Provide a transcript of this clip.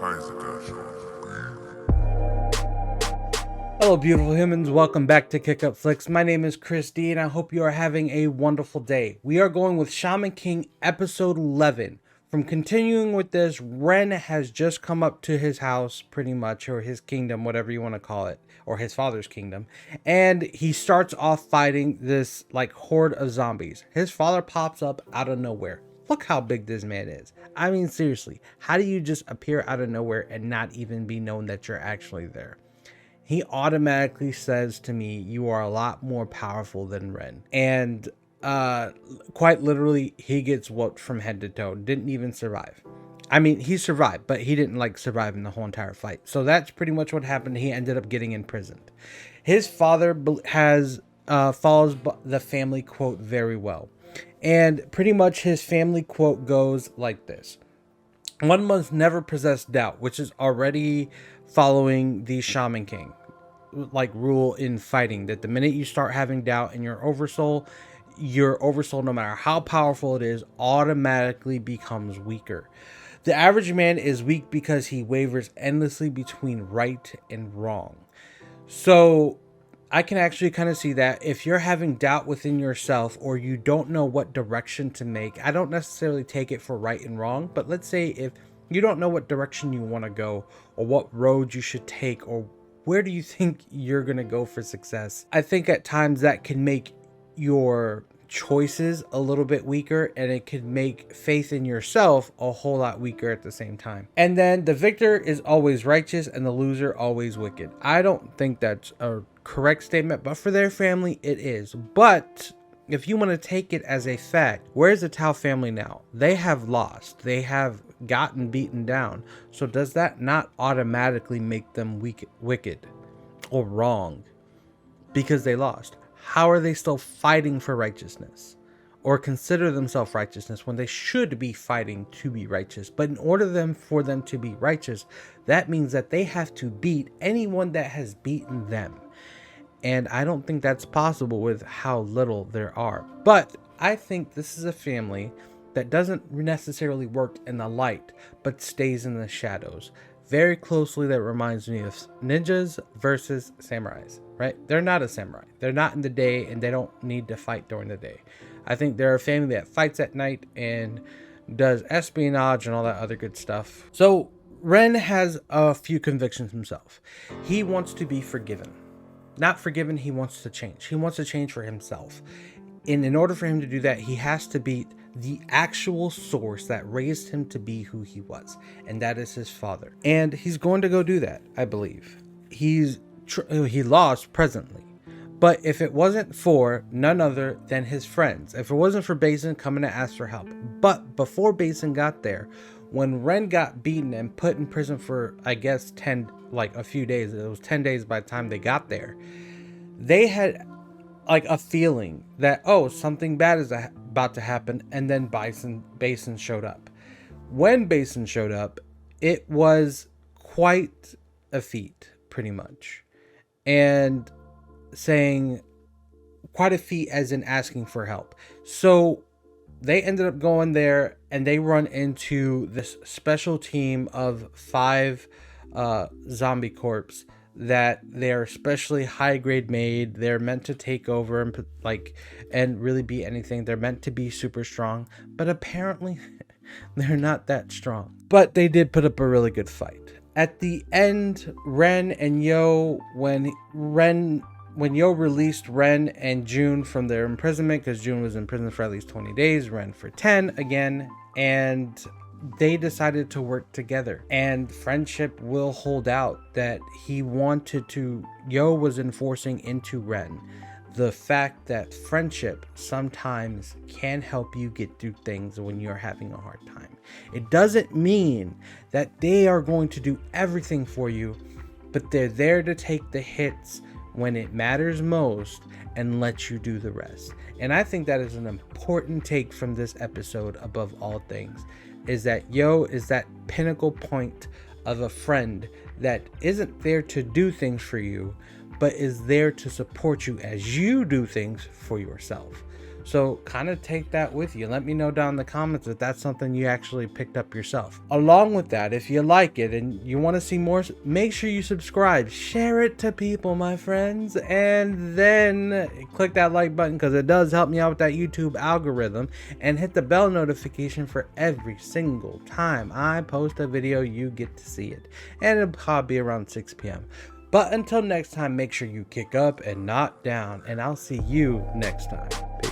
kinds of guys on. Hello, beautiful humans. Welcome back to Kick Up Flicks. My name is Chris D, and I hope you are having a wonderful day. We are going with Shaman King episode 11. From continuing with this, Ren has just come up to his house, pretty much, or his kingdom, whatever you want to call it, or his father's kingdom, and he starts off fighting this like horde of zombies. His father pops up out of nowhere. Look how big this man is. I mean, seriously, how do you just appear out of nowhere and not even be known that you're actually there? He automatically says to me, "You are a lot more powerful than Ren." And quite literally, he gets whooped from head to toe. Didn't even survive. I mean, he survived, but he didn't like survive in the whole entire fight. So that's pretty much what happened. He ended up getting imprisoned. His father has follows the family quote very well. And pretty much his family quote goes like this: one must never possess doubt, which is already following the Shaman King like rule in fighting, that the minute you start having doubt in your oversoul, no matter how powerful it is, automatically becomes weaker. The average man is weak because he wavers endlessly between right and wrong. So I can actually kind of see that if you're having doubt within yourself, or you don't know what direction to make, I don't necessarily take it for right and wrong, but let's say if you don't know what direction you want to go, or what road you should take, or where do you think you're going to go for success, I think at times that can make your choices a little bit weaker, and it could make faith in yourself a whole lot weaker at the same time. And then the victor is always righteous and the loser always wicked. I don't think that's a correct statement, but for their family it is. But if you want to take it as a fact, where's the Tao family now? They have lost. They have gotten beaten down. So does that not automatically make them wicked or wrong because they lost? How are they still fighting for righteousness, or consider themselves righteousness, when they should be fighting to be righteous? But in order for them to be righteous, that means that they have to beat anyone that has beaten them. And I don't think that's possible with how little there are. But I think this is a family that doesn't necessarily work in the light, but stays in the shadows. Very closely, that reminds me of ninjas versus samurais, right? They're not a samurai. They're not in the day, and they don't need to fight during the day. I think they're a family that fights at night and does espionage and all that other good stuff. So Ren has a few convictions himself. He wants to be forgiven. Not forgiven, he wants to change. He wants to change for himself. And in order for him to do that, he has to beat the actual source that raised him to be who he was, and that is his father. And he's going to go do that, I believe. He lost presently, but if it wasn't for none other than his friends, if it wasn't for Basin coming to ask for help, but before Basin got there, when Ren got beaten and put in prison for, I guess, a few days, it was 10 days by the time they got there, they had like a feeling that, oh, something bad is about to happen. And then Basin showed up. When Basin showed up, it was quite a feat, pretty much. And saying quite a feat as in asking for help. So they ended up going there, and they run into this special team of 5 zombie corps that they're especially high grade made. They're meant to take over and really be anything. They're meant to be super strong, but apparently they're not that strong. But they did put up a really good fight. At the end, Ren and Yo, when Yo released Ren and June from their imprisonment, because June was in prison for at least 20 days, Ren for 10 again, and they decided to work together, and friendship will hold out. That Yo was enforcing into Ren the fact that friendship sometimes can help you get through things when you're having a hard time. It doesn't mean that they are going to do everything for you, but they're there to take the hits when it matters most and let you do the rest. And I think that is an important take from this episode above all things, is that Yo is that pinnacle point of a friend that isn't there to do things for you, but is there to support you as you do things for yourself. So kind of take that with you. Let me know down in the comments if that's something you actually picked up yourself. Along with that, if you like it and you want to see more, make sure you subscribe, share it to people, my friends, and then click that like button because it does help me out with that YouTube algorithm, and hit the bell notification for every single time I post a video. You get to see it, and it'll probably be around 6 p.m. But until next time, make sure you kick up and not down, and I'll see you next time. Peace.